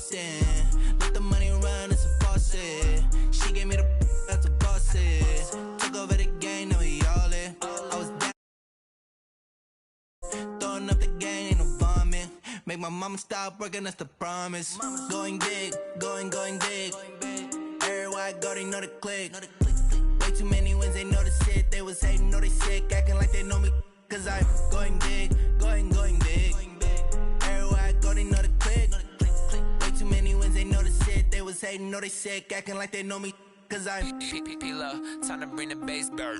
Boston. Let the money run, it's a faucet. She gave me the that's a boss it. Took over the game, now we all in. I was down, throwing up the gang, ain't no bombing. Make my mama stop working, that's the promise. Going big, going big. Everywhere I go, they know the click. Way too many wins, they know the shit. They was hating, know they sick, acting like they know me. Cause I'm going big, going big. Everywhere I go, they know the click. Way too many wins, they know the shit. They was hating, know they sick, acting like they know me. Cause I'm P-P-P-Lo, time to bring the bass back.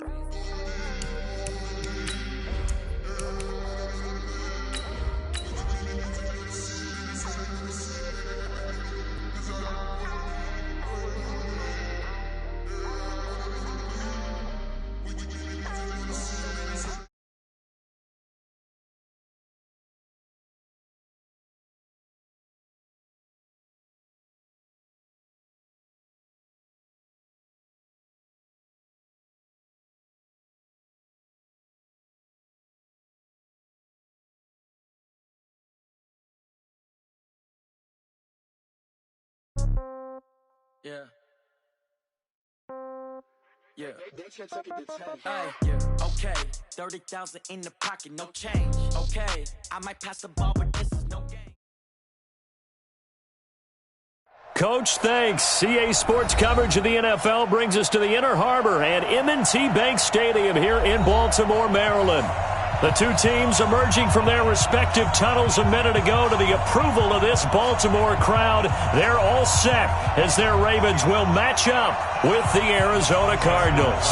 Yeah. Okay. 30,000 in the pocket, no change. Okay. I might pass the ball, but this is no game. Coach, thanks. CA Sports coverage of the NFL brings us to the Inner Harbor and M&T Bank Stadium here in Baltimore, Maryland. The two teams emerging from their respective tunnels a minute ago to the approval of this Baltimore crowd. They're all set as their Ravens will match up with the Arizona Cardinals.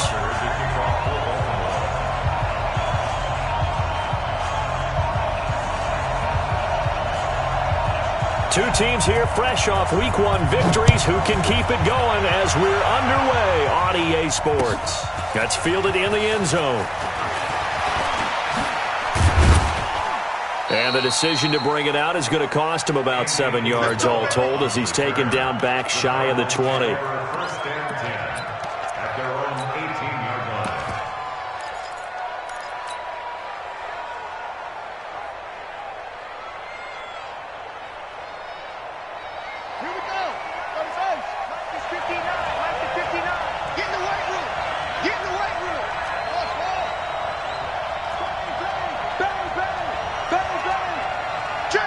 Two teams here fresh off Week 1 victories who can keep it going as we're underway on EA Sports. That's fielded in the end zone. And the decision to bring it out is going to cost him about 7 yards all told as he's taken down back shy of the 20. First and 10 at their own 18-yard line. Here we go. On his own. Mike is 59. Mike is 59. Get in the weight room. Get in the weight room. Ball. Bang, bang. Bang, bang. Check.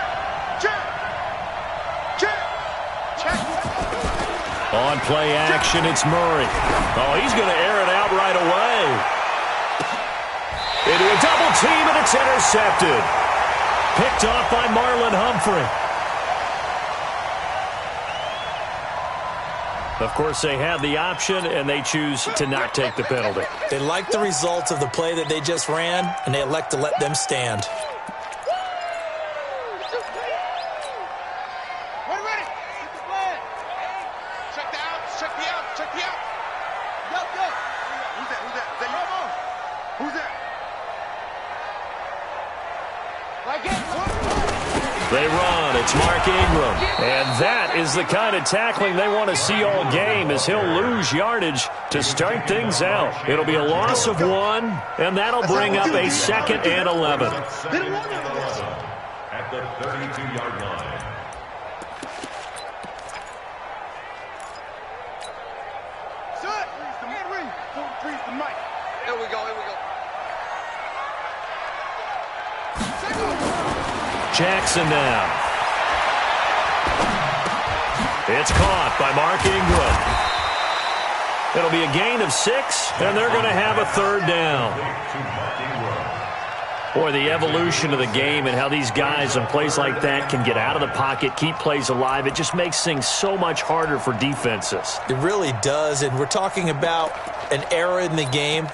On play action, it's Murray. Oh, he's going to air it out right away. Into a double team, and it's intercepted. Picked off by Marlon Humphrey. Of course, they have the option, and they choose to not take the penalty. They like the results of the play that they just ran, and they elect to let them stand. They run. It's Mark Ingram. And that is the kind of tackling they want to see all game as he'll lose yardage to start things out. It'll be a loss of 1, and that'll bring up a 2nd and 11. At the 32-yard line. Here we go. Jackson now. It's caught by Mark Ingram. It'll be a gain of 6, and they're going to have a 3rd down. Boy, the evolution of the game and how these guys in plays like that can get out of the pocket, keep plays alive, it just makes things so much harder for defenses. It really does, and we're talking about an era in the game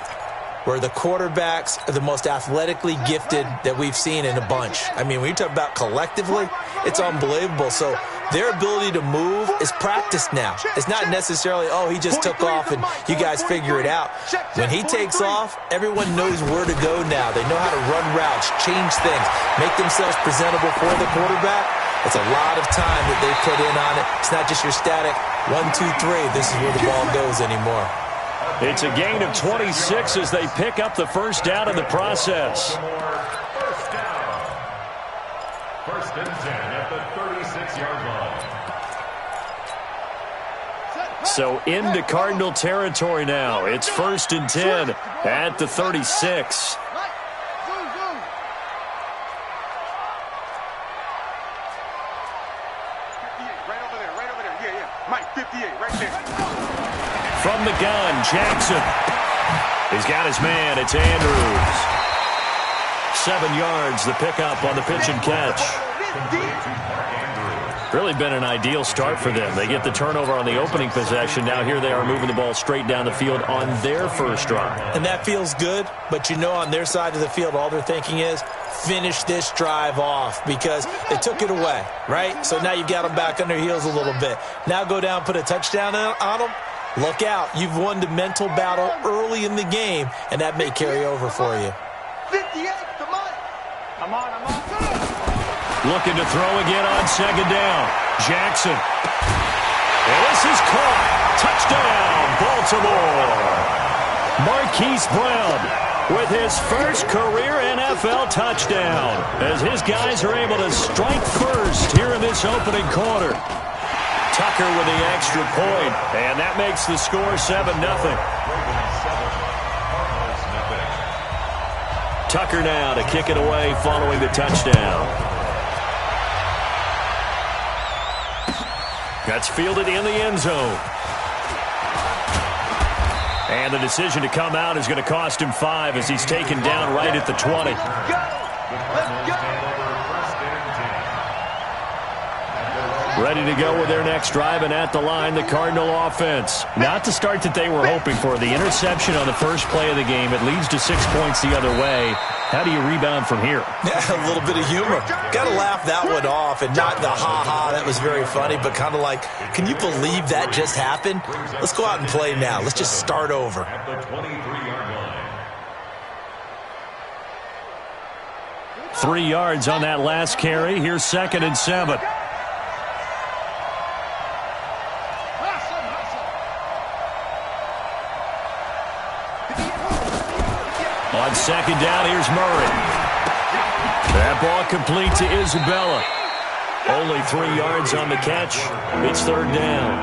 where the quarterbacks are the most athletically gifted that we've seen in a bunch. I mean, when you talk about collectively, it's unbelievable. So their ability to move is practiced now. It's not necessarily, oh, he just took off and you guys figure it out. When he takes off, everyone knows where to go now. They know how to run routes, change things, make themselves presentable for the quarterback. It's a lot of time that they put in on it. It's not just your static 1, 2, 3. This is where the ball goes anymore. It's a gain of 26 as they pick up the 1st down in the process. First and 10 at the 36-yard line. So into Cardinal territory now. It's 1st and 10 at the 36. From the gun, Jackson. He's got his man. It's Andrews. 7 yards, the pickup on the pitch and catch. Really been an ideal start for them. They get the turnover on the opening possession. Now here they are moving the ball straight down the field on their first drive. And that feels good, but you know on their side of the field, all they're thinking is finish this drive off because they took it away, right? So now you've got them back on their heels a little bit. Now go down, put a touchdown on them. Look out. You've won the mental battle early in the game, and that may carry over for you. 58, come on. Come on. Looking to throw again on 2nd down. Jackson. And this is caught. Touchdown, Baltimore. Marquise Brown with his first career NFL touchdown as his guys are able to strike first here in this opening quarter. Tucker with the extra point, and that makes the score 7-0. Tucker now to kick it away following the touchdown. That's fielded in the end zone. And the decision to come out is going to cost him 5 as he's taken down right at the 20. Ready to go with their next drive, and at the line, the Cardinal offense. Not the start that they were hoping for. The interception on the first play of the game, it leads to 6 points the other way. How do you rebound from here? Yeah, a little bit of humor. Got to laugh that one off, and not the ha-ha, that was very funny, but kind of like, can you believe that just happened? Let's go out and play now. Let's just start over. At the 23-yard line. 3 yards on that last carry. Here's 2nd and 7. On 2nd down, here's Murray. That ball complete to Isabella. Only 3 yards on the catch. It's 3rd down.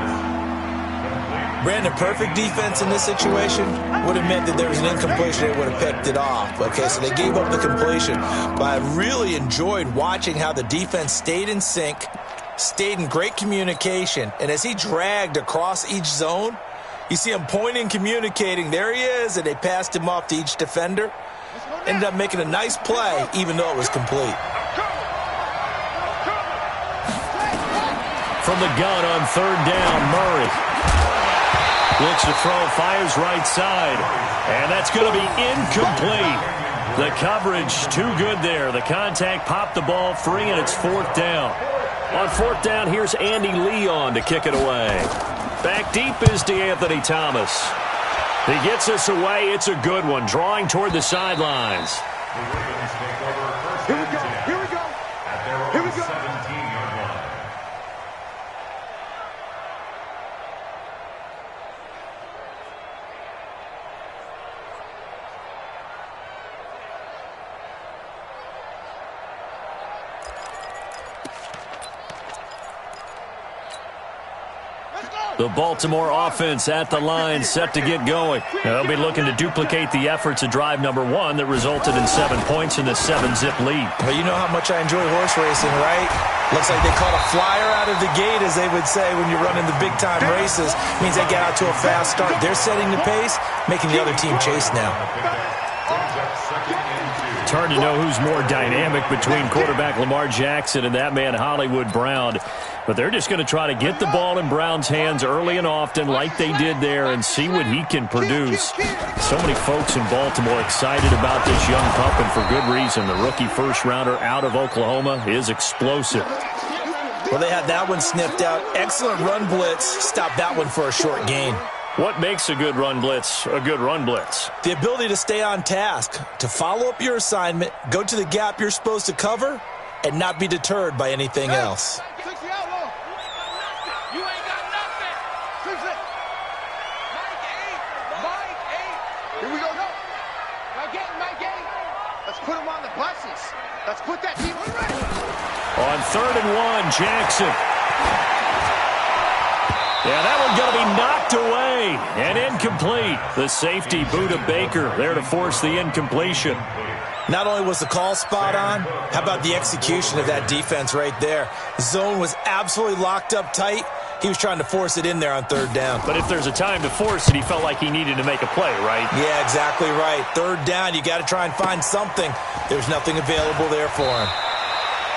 Brandon, perfect defense in this situation would have meant that there was an incompletion. They would have picked it off. Okay, so they gave up the completion. But I really enjoyed watching how the defense stayed in sync, stayed in great communication, and as he dragged across each zone, you see him pointing, communicating. There he is, and they passed him off to each defender. Ended up making a nice play, even though it was complete. From the gun on 3rd down, Murray. Looks to throw, fires right side. And that's going to be incomplete. The coverage too good there. The contact popped the ball free, and it's 4th down. On 4th down, here's Andy Leon to kick it away. Back deep is DeAnthony Thomas. He gets us away. It's a good one. Drawing toward the sidelines. The Ravens take over 1st and 10. Here we go. At their own 17-yard line. The Baltimore offense at the line, set to get going. They'll be looking to duplicate the efforts of drive number 1 that resulted in 7 points in the 7-zip lead. Well, you know how much I enjoy horse racing, right? Looks like they caught a flyer out of the gate, as they would say when you're running the big-time races. Means they get out to a fast start. They're setting the pace, making the other team chase now. It's hard to know who's more dynamic between quarterback Lamar Jackson and that man Hollywood Brown. But they're just going to try to get the ball in Brown's hands early and often like they did there and see what he can produce. So many folks in Baltimore excited about this young pup, and for good reason. The rookie first-rounder out of Oklahoma is explosive. Well, they had that one sniffed out. Excellent run blitz. Stopped that one for a short gain. What makes a good run blitz a good run blitz? The ability to stay on task, to follow up your assignment, go to the gap you're supposed to cover, and not be deterred by anything else. Put him on the buses. Let's put that team on 3rd and 1, Jackson. Yeah, that one's going to be knocked away and incomplete. The safety, Buda Baker, there to force the incompletion. Not only was the call spot on, how about the execution of that defense right there? The zone was absolutely locked up tight. He was trying to force it in there on third down. But if there's a time to force it, he felt like he needed to make a play, right? Yeah, exactly right. Third down, you got to try and find something. There's nothing available there for him.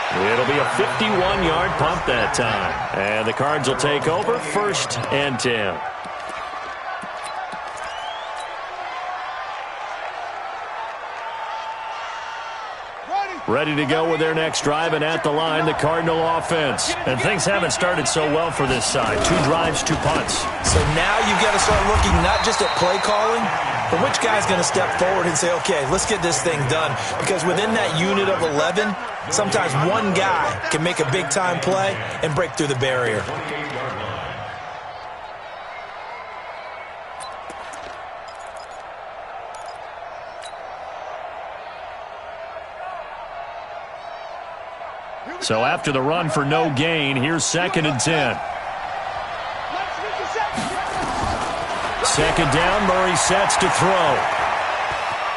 It'll be a 51-yard punt that time. And the Cards will take over, 1st and 10. Ready to go with their next drive, and at the line, the Cardinal offense. And things haven't started so well for this side. 2 drives, 2 punts. So now you've got to start looking not just at play calling, but which guy's going to step forward and say, okay, let's get this thing done. Because within that unit of 11, sometimes one guy can make a big-time play and break through the barrier. So after the run for no gain, here's 2nd and 10. 2nd down, Murray sets to throw.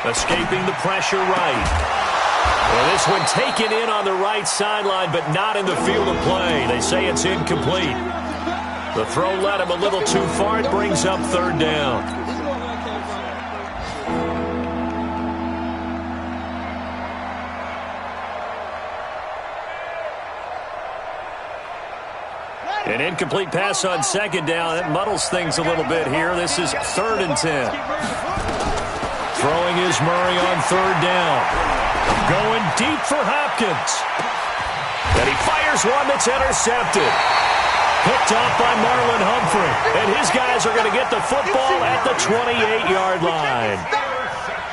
Escaping the pressure right. Well, this one taken in on the right sideline, but not in the field of play. They say it's incomplete. The throw led him a little too far. It brings up 3rd down. An incomplete pass on 2nd down. It muddles things a little bit here. This is 3rd and 10. Throwing is Murray on 3rd down. Going deep for Hopkins. And he fires one that's intercepted. Picked off by Marlon Humphrey. And his guys are going to get the football at the 28-yard line.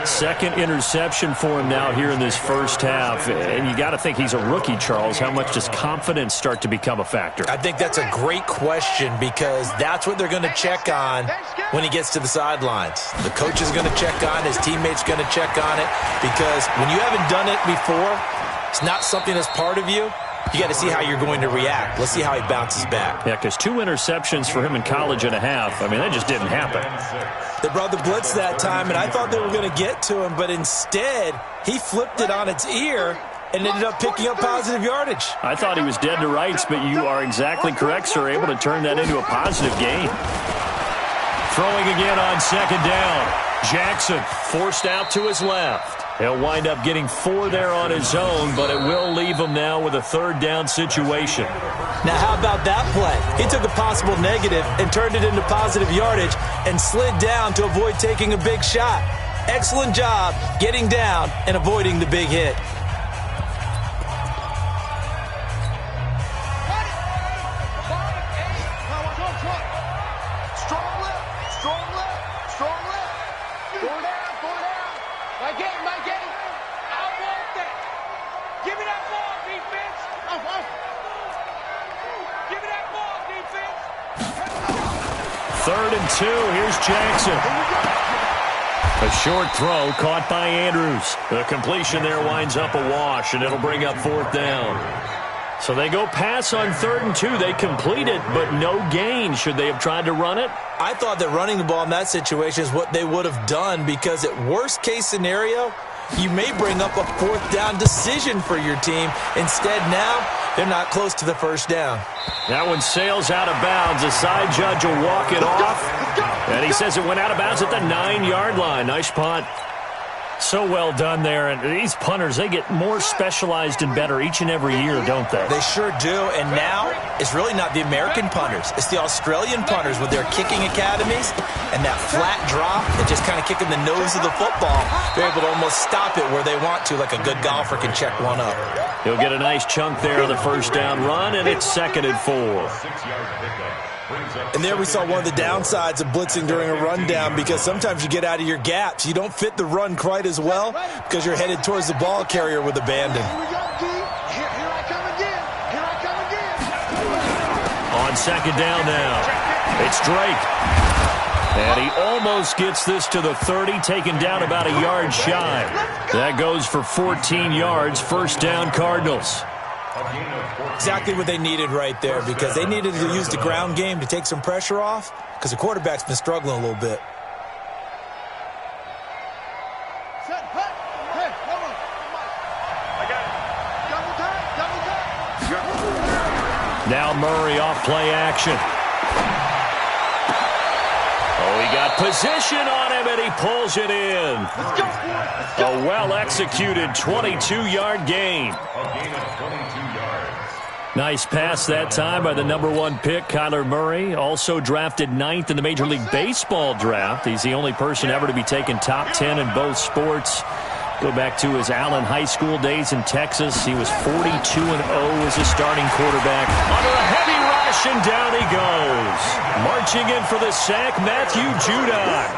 2nd interception for him now here in this first half. And you got to think he's a rookie, Charles. How much does confidence start to become a factor? I think that's a great question because that's what they're going to check on when he gets to the sidelines. The coach is going to check on it. His teammates going to check on it because when you haven't done it before, it's not something that's part of you. You got to see how you're going to react. Let's see how he bounces back. Yeah, because 2 interceptions for him in college and a half. I mean, that just didn't happen. They brought the blitz that time, and I thought they were going to get to him, but instead, he flipped it on its ear and ended up picking up positive yardage. I thought he was dead to rights, but you are exactly correct, sir. Able to turn that into a positive gain. Throwing again on 2nd down. Jackson forced out to his left. He'll wind up getting 4 there on his own, but it will leave him now with a 3rd down situation. Now, how about that play? He took a possible negative and turned it into positive yardage and slid down to avoid taking a big shot. Excellent job getting down and avoiding the big hit. Third and 2. Here's Jackson. A short throw caught by Andrews. The completion there winds up a wash, and it'll bring up 4th down. So they go pass on 3rd and 2. They complete it, but no gain. Should they have tried to run it? I thought that running the ball in that situation is what they would have done because at worst case scenario, you may bring up a 4th down decision for your team. Instead now, they're not close to the 1st down. That one sails out of bounds. The side judge will walk it off. And he says it went out of bounds at the 9-yard line. Nice punt. So well done there. And these punters, they get more specialized and better each and every year, don't they? They sure do. And now it's really not the American punters. It's the Australian punters with their kicking academies and that flat drop that just kind of kick in the nose of the football. They're able to almost stop it where they want to, like a good golfer can check one up. He'll get a nice chunk there on the 1st down run, and it's 2nd and 4. And there we saw one of the downsides of blitzing during a rundown because sometimes you get out of your gaps. You don't fit the run quite as well because you're headed towards the ball carrier with abandon. On 2nd down now, it's Drake. And he almost gets this to the 30, taken down about a yard shy. That goes for 14 yards, 1st down Cardinals. A gain of 14. Exactly what they needed right there, because they needed to use the ground game to take some pressure off, because the quarterback's been struggling a little bit. Now Murray off play action. Oh, he got position on him, and he pulls it in. A well-executed 22-yard gain. A gain of 22 yards. Nice pass that time by the #1 pick, Kyler Murray. Also drafted 9th in the Major League Baseball draft. He's the only person ever to be taken top 10 in both sports. Go back to his Allen High School days in Texas. He was 42-0 as a starting quarterback. Under a heavy rush, and down he goes. Marching in for the sack, Matthew Judon.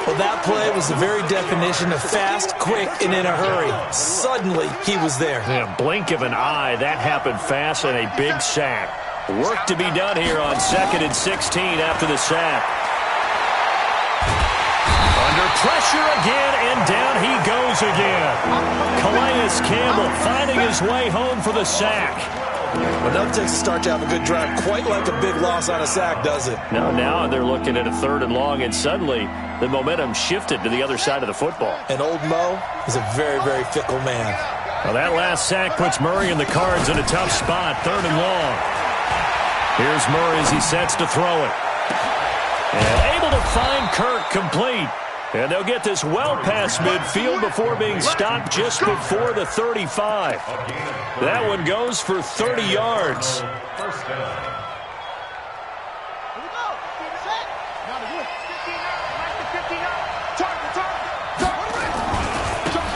Well, that play was the very definition of fast, quick, and in a hurry. Suddenly, he was there. Yeah, blink of an eye, that happened fast, and a big sack. Work to be done here on 2nd and 16 after the sack. Under pressure again, and down he goes again. Calais Campbell finding his way home for the sack. Well, that takes a start to have a good drive, quite like a big loss on a sack, does it? Now they're looking at a 3rd and long, and suddenly the momentum shifted to the other side of the football. And old Mo is a very, very fickle man. Well, that last sack puts Murray and the Cards in a tough spot, 3rd and long. Here's Murray as he sets to throw it. And able to find Kirk complete. And they'll get this well past midfield before being stopped just before the 35. That one goes for 30 yards. First down.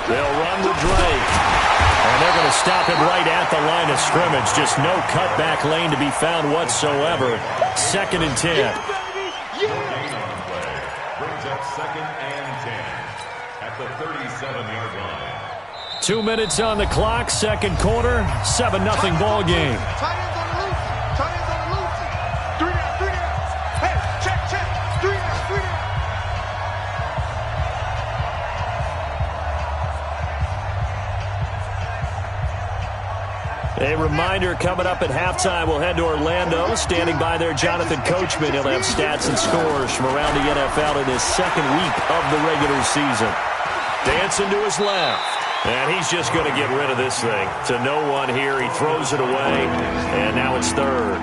They'll run with Drake. And they're going to stop him right at the line of scrimmage. Just no cutback lane to be found whatsoever. 2nd and 10. Brings up 2nd and 10 at the 37-yard line. 2 minutes on the clock, 2nd quarter, 7-0 ball game. Tight ends on the loose. Tight ends on the loose. 3 down, 3 down. Hey, check. 3 down, 3 down. A reminder coming up at halftime, we'll head to Orlando. Standing by there, Jonathan Coachman. He'll have stats and scores from around the NFL in his 2nd week of the regular season. Dancing to his left. And he's just going to get rid of this thing. To no one here. He throws it away. And now it's 3rd.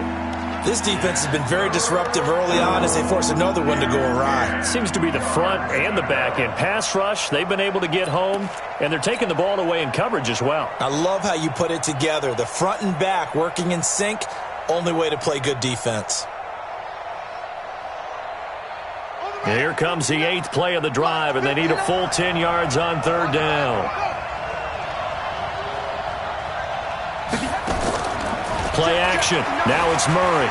This defense has been very disruptive early on as they force another one to go awry. Seems to be the front and the back end. Pass rush, they've been able to get home, and they're taking the ball away in coverage as well. I love how you put it together. The front and back working in sync, only way to play good defense. Here comes the 8th play of the drive, and they need a full 10 yards on 3rd down. Play action. Now it's Murray.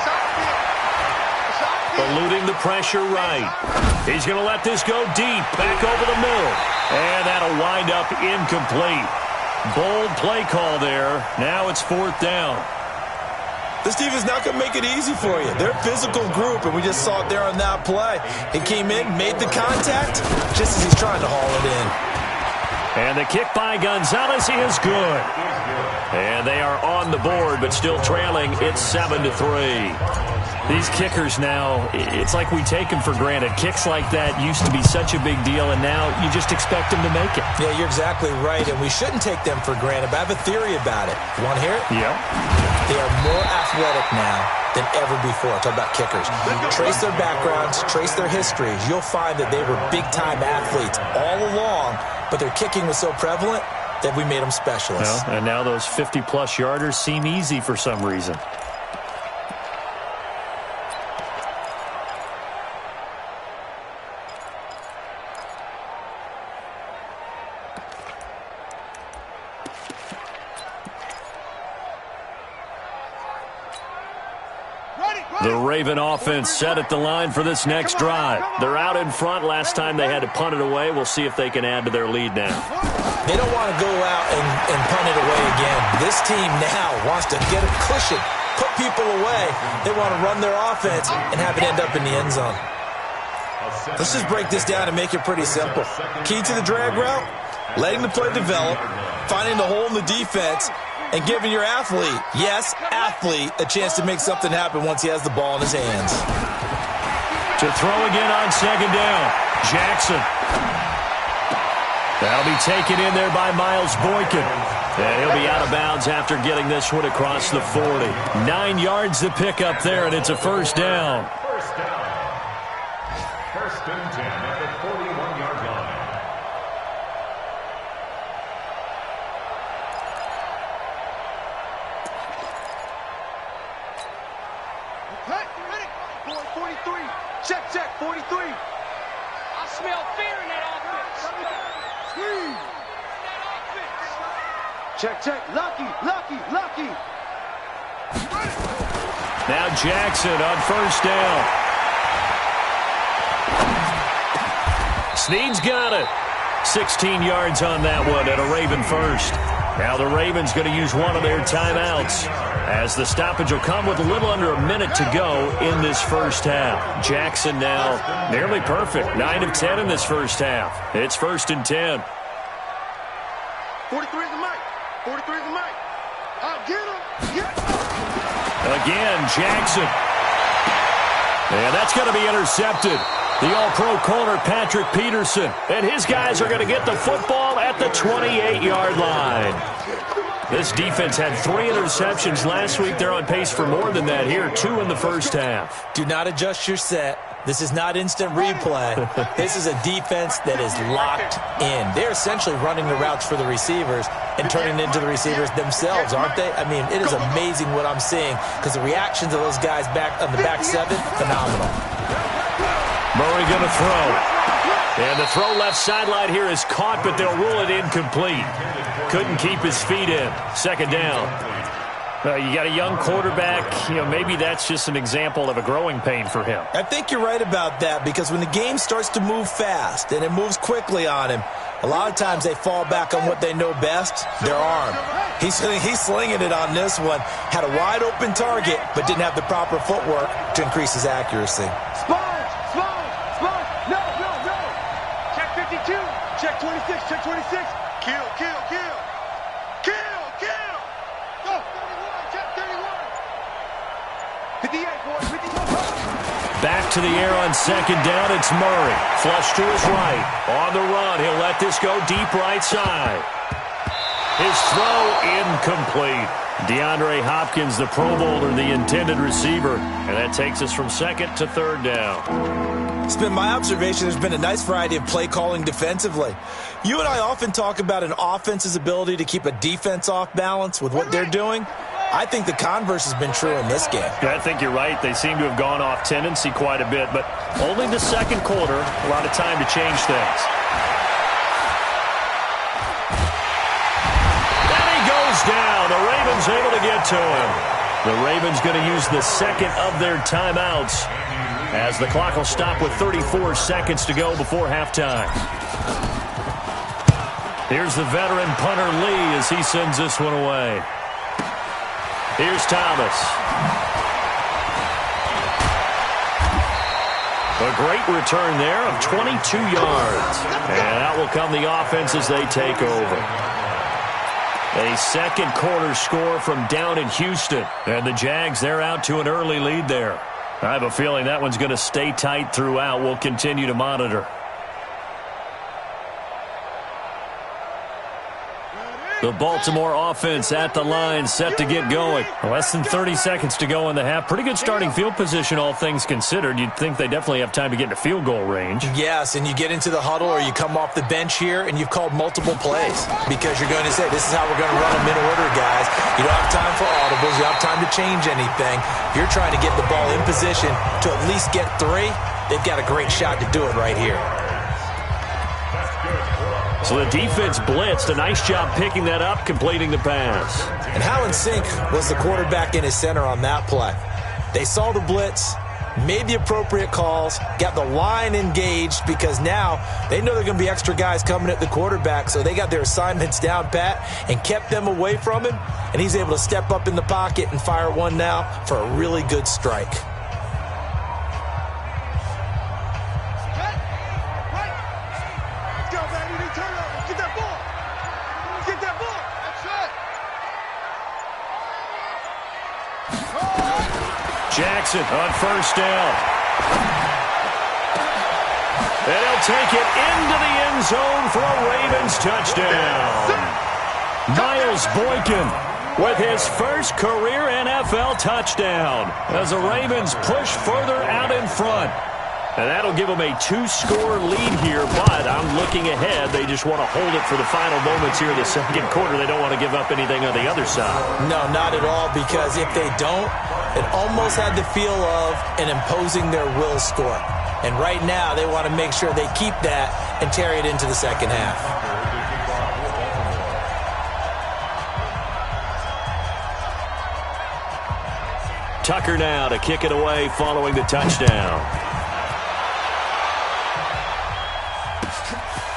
Eluding the pressure right. He's going to let this go deep. Back over the middle. And that'll wind up incomplete. Bold play call there. Now it's 4th down. This team is not going to make it easy for you. They're a physical group, and we just saw it there on that play. He came in, made the contact, just as he's trying to haul it in. And the kick by Gonzalez is good. And they are on the board, but still trailing. It's 7-3. These kickers now, it's like we take them for granted. Kicks like that used to be such a big deal, and now you just expect them to make it. Yeah, you're exactly right, and we shouldn't take them for granted, but I have a theory about it. You want to hear it? Yeah. They are more athletic now than ever before. Talk about kickers. Trace their backgrounds, trace their histories. You'll find that they were big-time athletes all along, but their kicking was so prevalent that we made them specialists. Well, and now those 50-plus yarders seem easy for some reason. The Raven offense set at the line for this next drive. They're out in front. Last time they had to punt it away. We'll see if they can add to their lead now. They don't want to go out and punt it away again. This team now wants to get a cushion, put people away. They want to run their offense and have it end up in the end zone. Let's just break this down and make it pretty simple. Key to the drag route, letting the play develop, finding the hole in the defense, and giving your athlete, yes, athlete, a chance to make something happen once he has the ball in his hands. To throw again on second down, Jackson. That'll be taken in there by Miles Boykin. And he'll be out of bounds after getting this one across the 40. 9 yards to pick up there, and it's a first down. First down. First and 10 at the 41-yard line. Hey, ready? 43. Check, 43. I smell fear in that offense. Check. Lucky. Now Jackson on first down. Snead's got it. 16 yards on that one at a Raven first. Now the Ravens going to use one of their timeouts, as the stoppage will come with a little under a minute to go in this first half. Jackson now nearly perfect. 9 of 10 in this first half. It's first and 10. 43 is the mic. I'll get him. Again, Jackson. And that's going to be intercepted. The All-Pro corner, Patrick Peterson. And his guys are going to get the football at the 28-yard line. This defense had 3 interceptions last week. They're on pace for more than that here. 2 in the first half. Do not adjust your set. This is not instant replay. This is a defense that is locked in. They're essentially running the routes for the receivers and turning into the receivers themselves, aren't they? I mean, it is amazing what I'm seeing, because the reactions of those guys back on the back 7, phenomenal. Murray going to throw. And the throw left sideline here is caught, but they'll rule it incomplete. Couldn't keep his feet in. Second down. You got a young quarterback. Maybe that's just an example of a growing pain for him. I think you're right about that, because when the game starts to move fast and it moves quickly on him, a lot of times they fall back on what they know best, their arm. He's slinging it on this one. Had a wide-open target, but didn't have the proper footwork to increase his accuracy. Sponge. No. Check 52. Check 26. Kill. Go. 31. Check 31. 58, boys. 51. Back to the air on second down. It's Murray. Flush to his right. On the run. He'll let this go deep right side. His throw incomplete. DeAndre Hopkins, the Pro Bowler, the intended receiver. And that takes us from second to third down. It's been my observation there's been a nice variety of play calling defensively. You and I often talk about an offense's ability to keep a defense off balance with what they're doing. I think the converse has been true in this game. Yeah, I think you're right. They seem to have gone off tendency quite a bit, but only the second quarter, a lot of time to change things. And he goes down. The Ravens able to get to him. The Ravens going to use the second of their timeouts, as the clock will stop with 34 seconds to go before halftime. Here's the veteran punter Lee as he sends this one away. Here's Thomas. A great return there of 22 yards. And out will come the offense as they take over. A second quarter score from down in Houston. And the Jags, they're out to an early lead there. I have a feeling that one's going to stay tight throughout. We'll continue to monitor. The Baltimore offense at the line, set to get going. Less than 30 seconds to go in the half. Pretty good starting field position, all things considered. You'd think they definitely have time to get into field goal range. Yes, and you get into the huddle or you come off the bench here and you've called multiple plays, because you're going to say, this is how we're going to run them in order, guys. You don't have time for audibles. You don't have time to change anything. If you're trying to get the ball in position to at least get 3, they've got a great shot to do it right here. So the defense blitzed. A nice job picking that up, completing the pass. And how in sync was the quarterback in his center on that play? They saw the blitz, made the appropriate calls, got the line engaged, because now they know there are going to be extra guys coming at the quarterback, so they got their assignments down pat and kept them away from him, and he's able to step up in the pocket and fire one now for a really good strike. Jackson on first down. And he'll take it into the end zone for a Ravens touchdown. Miles Boykin with his first career NFL touchdown as the Ravens push further out in front. And that'll give them a 2-score lead here, but I'm looking ahead. They just want to hold it for the final moments here in the second quarter. They don't want to give up anything on the other side. No, not at all, because if they don't, it almost had the feel of an imposing their will score. And right now, they want to make sure they keep that and carry it into the second half. Tucker now to kick it away following the touchdown.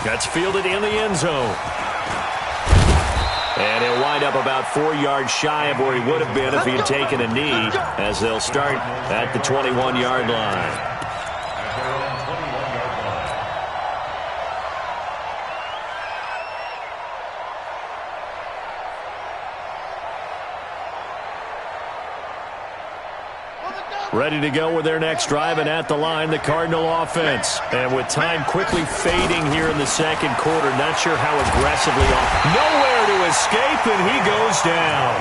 That's fielded in the end zone. And he'll wind up about 4 yards shy of where he would have been if he had taken a knee, as they'll start at the 21-yard line. Ready to go with their next drive, and at the line, the Cardinal offense. And with time quickly fading here in the second quarter, not sure how aggressively off. Nowhere to escape, and he goes down.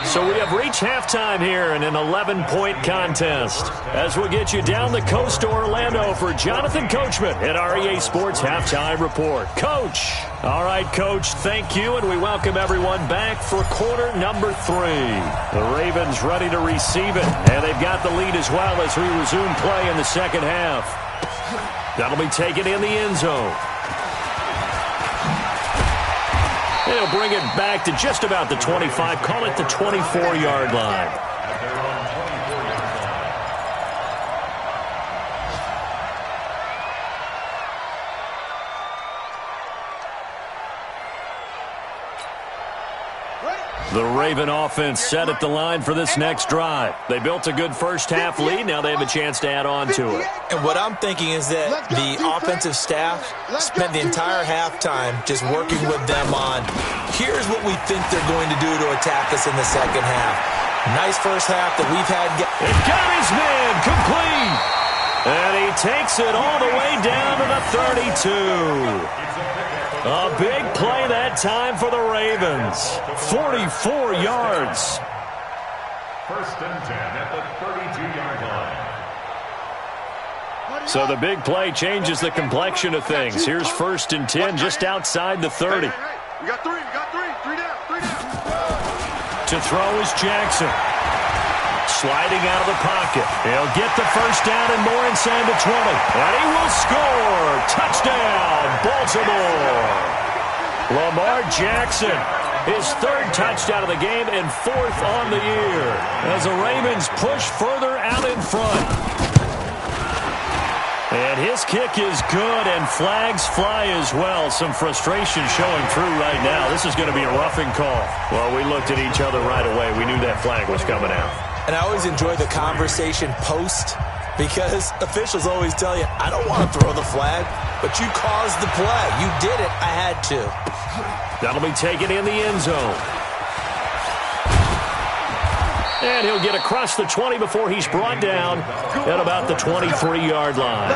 So we have reached halftime here in an 11-point contest. As we'll get you down the coast to Orlando for Jonathan Coachman at REA Sports Halftime Report. Coach. All right, Coach, thank you, and we welcome everyone back for quarter number 3. The Ravens ready to receive it, and they've got the lead as well as we resume play in the second half. That'll be taken in the end zone. They'll bring it back to just about the 25, call it the 24-yard line. The Raven offense set at the line for this next drive. They built a good first-half lead. Now they have a chance to add on to it. And what I'm thinking is that the offensive staff spent the entire halftime just working with them on, here's what we think they're going to do to attack us in the second half. Nice first half that we've had. It got his man complete. And he takes it all the way down to the 32. A big play that time for the Ravens. 44 yards. First and 10 at the 32-yard line. So the big play changes the complexion of things. Here's first and 10 just outside the 30. We got three. Three down. To throw is Jackson. Sliding out of the pocket. He'll get the first down and more inside the 20. And he will score. Touchdown, Baltimore. Lamar Jackson, his 3rd touchdown of the game and 4th on the year as the Ravens push further out in front. And his kick is good, and flags fly as well. Some frustration showing through right now. This is going to be a roughing call. Well, we looked at each other right away. We knew that flag was coming out. And I always enjoy the conversation post, because officials always tell you, I don't want to throw the flag, but you caused the play. You did it. I had to. That'll be taken in the end zone. And he'll get across the 20 before he's brought down at about the 23-yard line.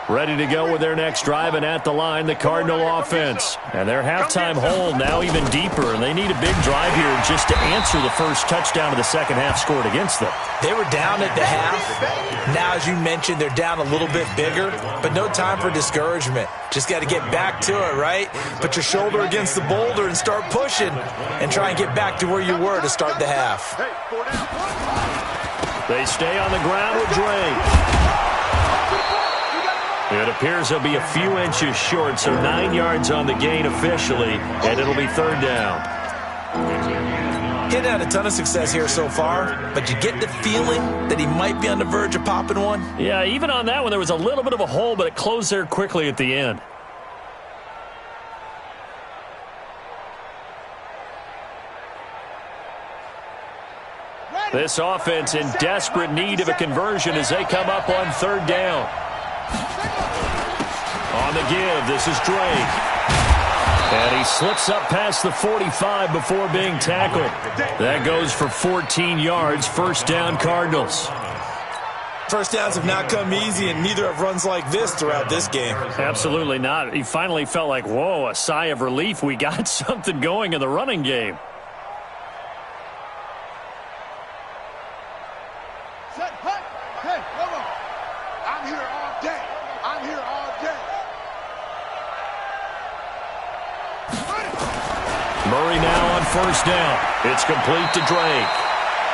Ready to go with their next drive, and at the line, the Cardinal offense. And their halftime hole now even deeper, and they need a big drive here just to answer the first touchdown of the second half scored against them. They were down at the half. Now, as you mentioned, they're down a little bit bigger, but no time for discouragement. Just got to get back to it, right? Put your shoulder against the boulder and start pushing, and try and get back to where you were to start the half. They stay on the ground with Drake. It appears they'll be a few inches short, so 9 yards on the gain officially, and it'll be 3rd down. Getting had a ton of success here so far, but you get the feeling that he might be on the verge of popping one. Yeah, even on that one, there was a little bit of a hole, but it closed there quickly at the end. This offense in desperate need of a conversion as they come up on third down. On the give, this is Drake. And he slips up past the 45 before being tackled. That goes for 14 yards, first down Cardinals. First downs have not come easy, and neither have runs like this throughout this game. Absolutely not. He finally felt like, whoa, a sigh of relief. We got something going in the running game. Set, hut. Hey, come on. I'm here all day. I'm here all day. Murray now on first down. It's complete to Drake.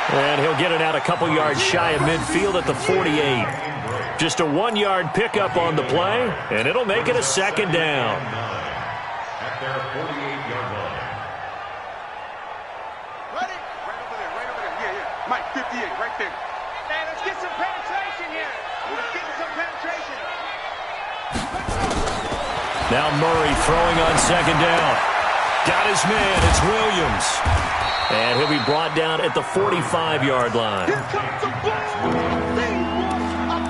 And he'll get it out a couple yards shy of midfield at the 48. Just a 1-yard pickup on the play, and it'll make it a second down. At their 48-yard line. Ready? Right over there, right over there. Yeah, yeah. Mike, 58, right there. Hey, let's get some penetration here. Let's get some penetration. Now Murray throwing on second down. Got his man. It's Williams. And he'll be brought down at the 45-yard line. Here comes the ball.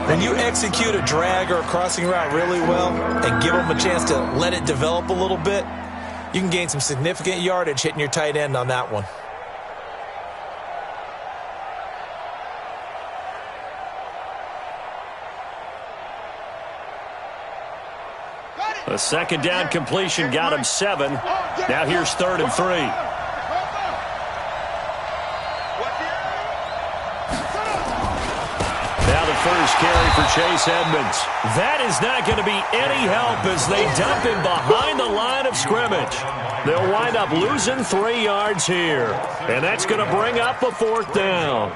When you execute a drag or a crossing route really well and give them a chance to let it develop a little bit, you can gain some significant yardage hitting your tight end on that one. The second down completion got him 7. Now here's 3rd and 3. Now the first carry for Chase Edmonds. That is not going to be any help as they dump him behind the line of scrimmage. They'll wind up losing 3 yards here. And that's going to bring up a 4th down.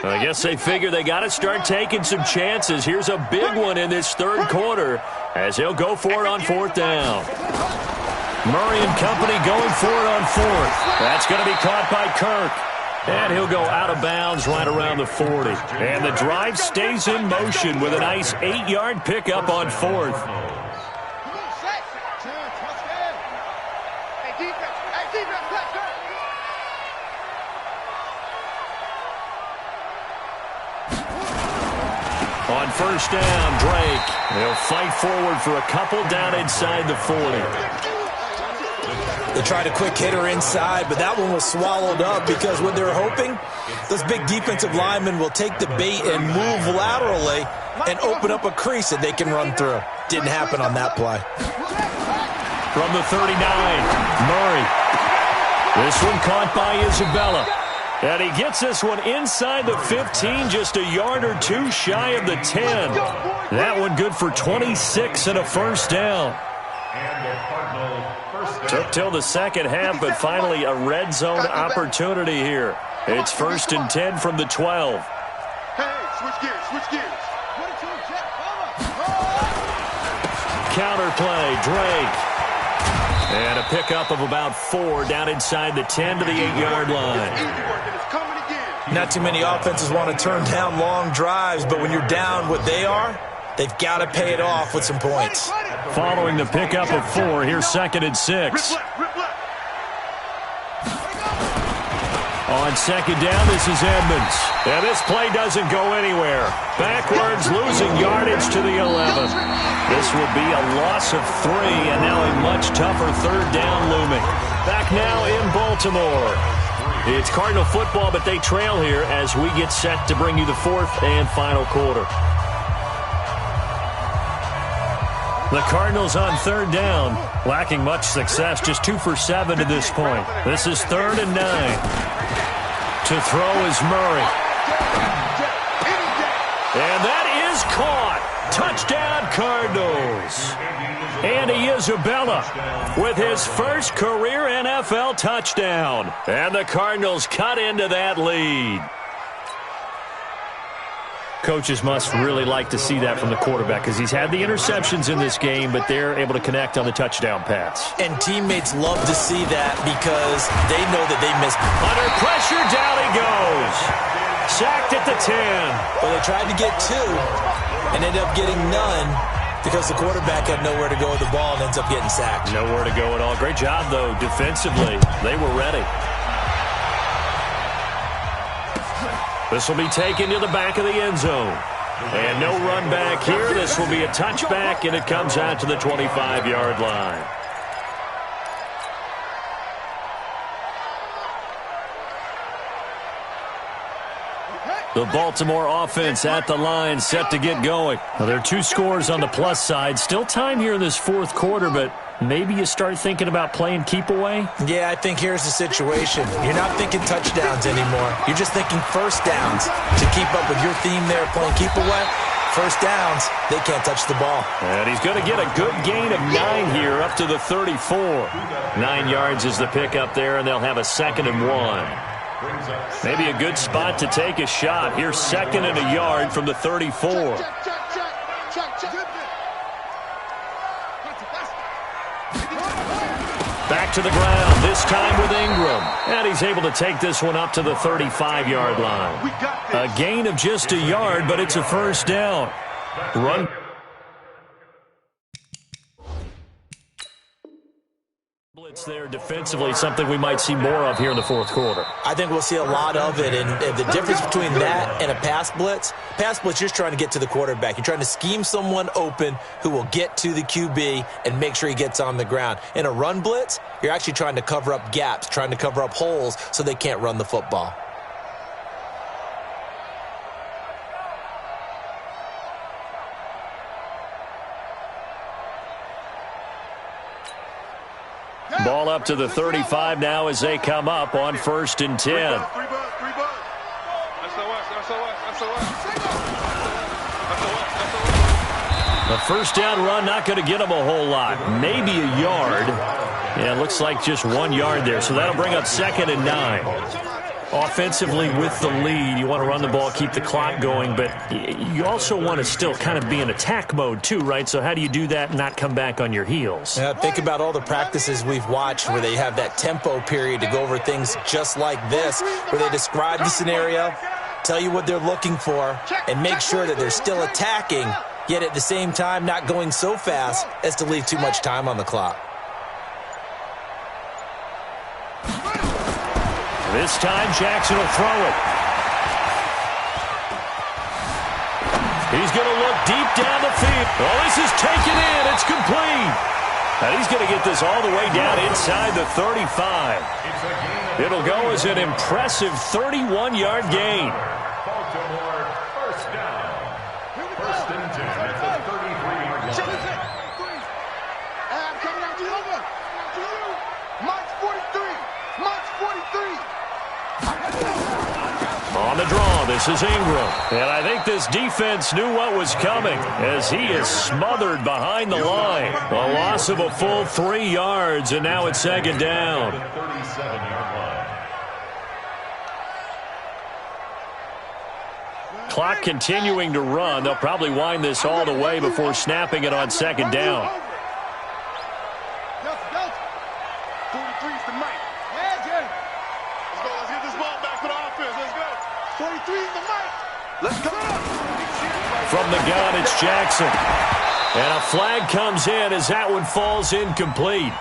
I guess they figure they got to start taking some chances. Here's a big one in this 3rd quarter as he'll go for it on 4th down. Murray and company going for it on 4th. That's going to be caught by Kirk. And he'll go out of bounds right around the 40. And the drive stays in motion with a nice 8-yard pickup on 4th. Hey, defense. Hey, defense, let's go. On first down, Drake. They'll fight forward for a couple down inside the 40. They tried a quick hitter inside, but that one was swallowed up because what they're hoping, those big defensive linemen will take the bait and move laterally and open up a crease that they can run through. Didn't happen on that play. From the 39, Murray. This one caught by Isabella. And he gets this one inside the 15, just a yard or 2 shy of the 10. That one good for 26 and a first down. Took till the second half, but finally a red zone opportunity here. It's 1st and 10 from the 12. Hey, switch gears, switch gears. Counterplay, Drake. And a pickup of about 4 down inside the 10 to the 8-yard line. Not too many offenses want to turn down long drives, but when you're down what they are, they've got to pay it off with some points. Following the pickup of 4, here's 2nd and 6. On second down, this is Edmonds. And this play doesn't go anywhere. Backwards, losing yardage to the 11. This will be a loss of 3, and now a much tougher 3rd down looming. Back now in Baltimore. It's Cardinal football, but they trail here as we get set to bring you the 4th and final quarter. The Cardinals on 3rd down, lacking much success, just 2 for 7 to this point. This is 3rd and 9. To throw is Murray. And that is caught. Touchdown, Cardinals. Andy Isabella with his first career NFL touchdown. And the Cardinals cut into that lead. Coaches must really like to see that from the quarterback because he's had the interceptions in this game, but they're able to connect on the touchdown pass. And teammates love to see that because they know that they missed. Under pressure, down he goes. Sacked at the 10. Well, they tried to get 2 and ended up getting none. Because the quarterback had nowhere to go with the ball and ends up getting sacked. Nowhere to go at all. Great job, though, defensively. They were ready. This will be taken to the back of the end zone. And no run back here. This will be a touchback, and it comes out to the 25-yard line. The Baltimore offense at the line, set to get going. Well, there are 2 scores on the plus side. Still time here in this fourth quarter, but maybe you start thinking about playing keep away? Yeah, I think here's the situation. You're not thinking touchdowns anymore. You're just thinking first downs. To keep up with your theme there, playing keep away, first downs, they can't touch the ball. And he's going to get a good gain of 9 here up to the 34. 9 yards is the pickup there, and they'll have a 2nd and 1. Maybe a good spot to take a shot. Here's 2nd and a yard from the 34. Back to the ground, this time with Ingram. And he's able to take this one up to the 35-yard line. A gain of just a yard, but it's a first down. Run. Blitz there defensively, something we might see more of here in the fourth quarter. I think we'll see a lot of it, and the difference between that and a pass blitz, you're just trying to get to the quarterback. You're trying to scheme someone open who will get to the QB and make sure he gets on the ground. In a run blitz, you're actually trying to cover up gaps, trying to cover up holes so they can't run the football. Ball up to the 35 now as they come up on 1st and 10. The first down run not going to get them a whole lot. Maybe a yard. Yeah, it looks like just 1 yard there. So that'll bring up 2nd and 9. Offensively with the lead, you want to run the ball, keep the clock going, but you also want to still kind of be in attack mode too, right? So how do you do that and not come back on your heels? Yeah, think about all the practices we've watched where they have that tempo period to go over things just like this, where they describe the scenario, tell you what they're looking for, and make sure that they're still attacking, yet at the same time not going so fast as to leave too much time on the clock. This time, Jackson will throw it. He's going to look deep down the field. Well, this is taken in. It's complete. And he's going to get this all the way down inside the 35. It'll go as an impressive 31-yard gain. Baltimore, first down. 1st and 10 at the 33-yard line. I'm coming out to you. March 43. March 43. On the draw, this is Ingram. And I think this defense knew what was coming as he is smothered behind the line. A loss of a full 3 yards, and now it's 2nd down. 37-yard line. Clock continuing to run. They'll probably wind this all the way before snapping it on 2nd down. 43 is the mic. Yeah, Jerry. Let's go. Let's get this ball back for the offense. Let's go. 43 is the mic. Let's go. From the gun, it's Jackson. And a flag comes in as that one falls incomplete.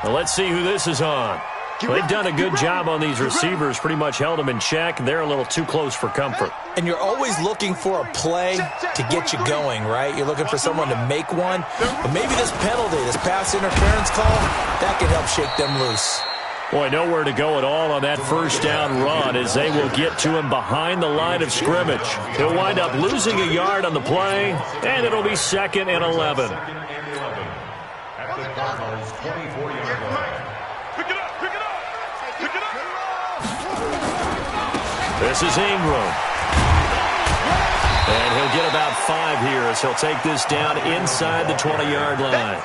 Well, let's see who this is on. They've done a good job on these receivers, pretty much held them in check, and they're a little too close for comfort. And you're always looking for a play to get you going, right? You're looking for someone to make one. But maybe this penalty, this pass interference call, that can help shake them loose. Boy, nowhere to go at all on that first down run as they will get to him behind the line of scrimmage. He'll wind up losing a yard on the play, and it'll be 2nd and 11. At the Cardinals' 24-yard line. This is Ingram. And he'll get about 5 here as he'll take this down inside the 20-yard line.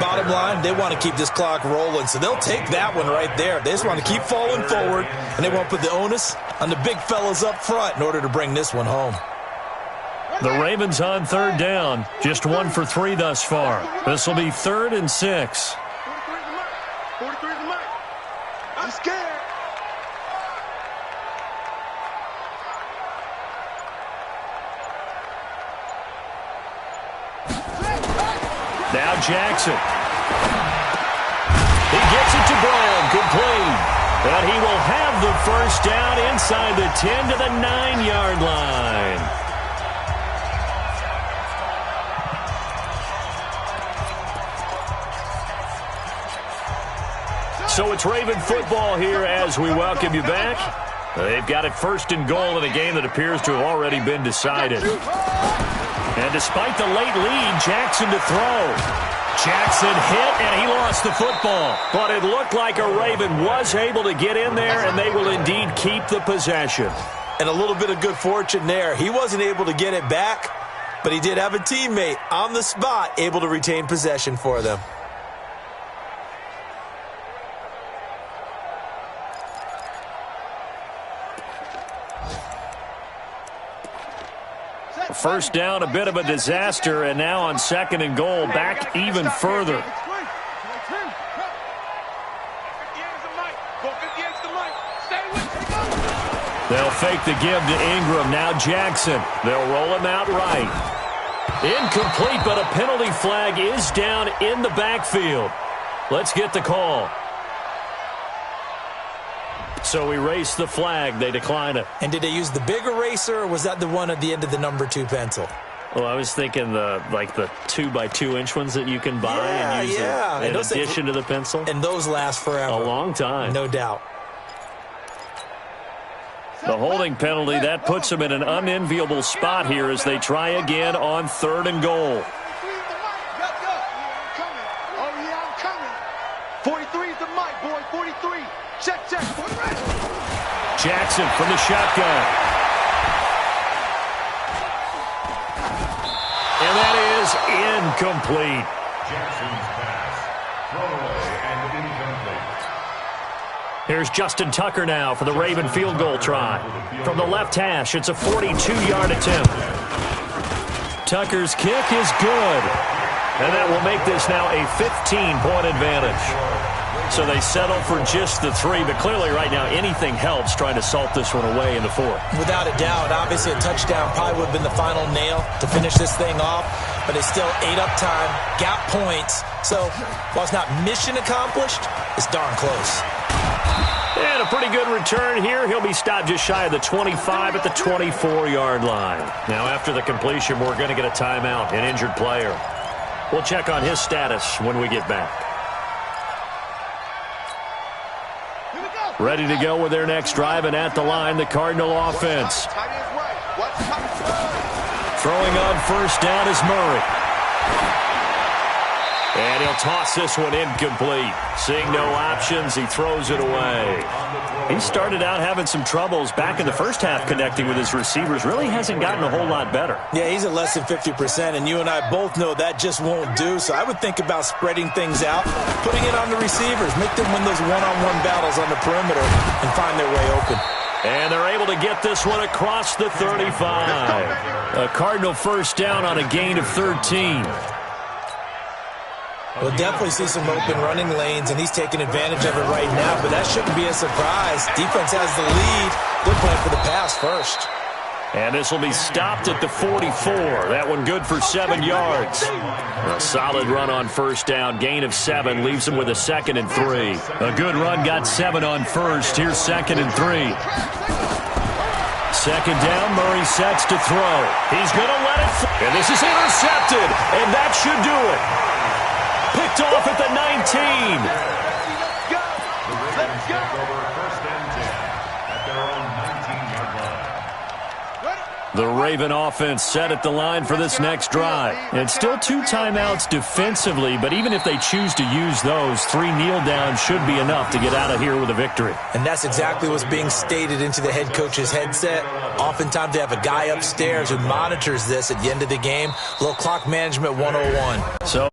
Bottom line, they want to keep this clock rolling, so they'll take that one right there. They just want to keep falling forward, and they won't put the onus on the big fellas up front in order to bring this one home. The Ravens on 3rd down, just 1 for 3 thus far. This will be 3rd and 6. 43 is the mic. I'm scared. Now Jackson. He gets it to Brown, complete. And he will have the first down inside the 10 to the 9-yard line. So it's Raven football here as we welcome you back. They've got it first and goal in a game that appears to have already been decided. And despite the late lead, Jackson to throw. Jackson hit, and he lost the football. But it looked like a Raven was able to get in there, and they will indeed keep the possession. And a little bit of good fortune there. He wasn't able to get it back, but he did have a teammate on the spot able to retain possession for them. First down, a bit of a disaster, and now on second and goal, back even further. They'll fake the give to Ingram. Now Jackson. They'll roll him out right. Incomplete, but a penalty flag is down in the backfield. Let's get the call. So erase the flag. They decline it. And did they use the big eraser, or was that the one at the end of the number 2 pencil? Well, I was thinking the 2x2-inch ones that you can buy and use in addition to the pencil. And those last forever. A long time. No doubt. The holding penalty, that puts them in an unenviable spot here as they try again on third and goal. 43 is the mic, boy. 43. Check. Jackson from the shotgun. And that is incomplete. Jackson's pass. Thrown away and incomplete. Here's Justin Tucker now for the Raven field goal try. From the left hash, it's a 42-yard attempt. Tucker's kick is good. And that will make this now a 15-point advantage. So they settle for just the 3, but clearly right now anything helps trying to salt this one away in the 4th. Without a doubt, obviously a touchdown probably would have been the final nail to finish this thing off, but it's still ate up time, got points. So while it's not mission accomplished, it's darn close. And a pretty good return here. He'll be stopped just shy of the 25 at the 24-yard line. Now after the completion, we're going to get a timeout, an injured player. We'll check on his status when we get back. Ready to go with their next drive, and at the line, the Cardinal offense. Throwing on first down is Murray. And he'll toss this one incomplete. Seeing no options, he throws it away. He started out having some troubles back in the first half connecting with his receivers. Really hasn't gotten a whole lot better. Yeah, he's at less than 50%, and you and I both know that just won't do. So I would think about spreading things out, putting it on the receivers, make them win those one-on-one battles on the perimeter and find their way open. And they're able to get this one across the 35. A Cardinal first down on a gain of 13. We'll definitely see some open running lanes, and he's taking advantage of it right now, but that shouldn't be a surprise. Defense has the lead. They're playing for the pass first. And this will be stopped at the 44. That one good for 7 yards. A solid run on first down. Gain of 7 leaves him with a 2nd and 3. A good run got 7 on first. Here's 2nd and 3. Second down, Murray sets to throw. He's going to let it fly. And this is intercepted. And that should do it. Picked off at the 19. Let's go. Over first and 10 at their own 19-yard line. The Raven offense set at the line for this next drive. And still 2 timeouts defensively, but even if they choose to use those, 3 kneel downs should be enough to get out of here with a victory. And that's exactly what's being stated into the head coach's headset. Oftentimes they have a guy upstairs who monitors this at the end of the game. A little clock management 101. So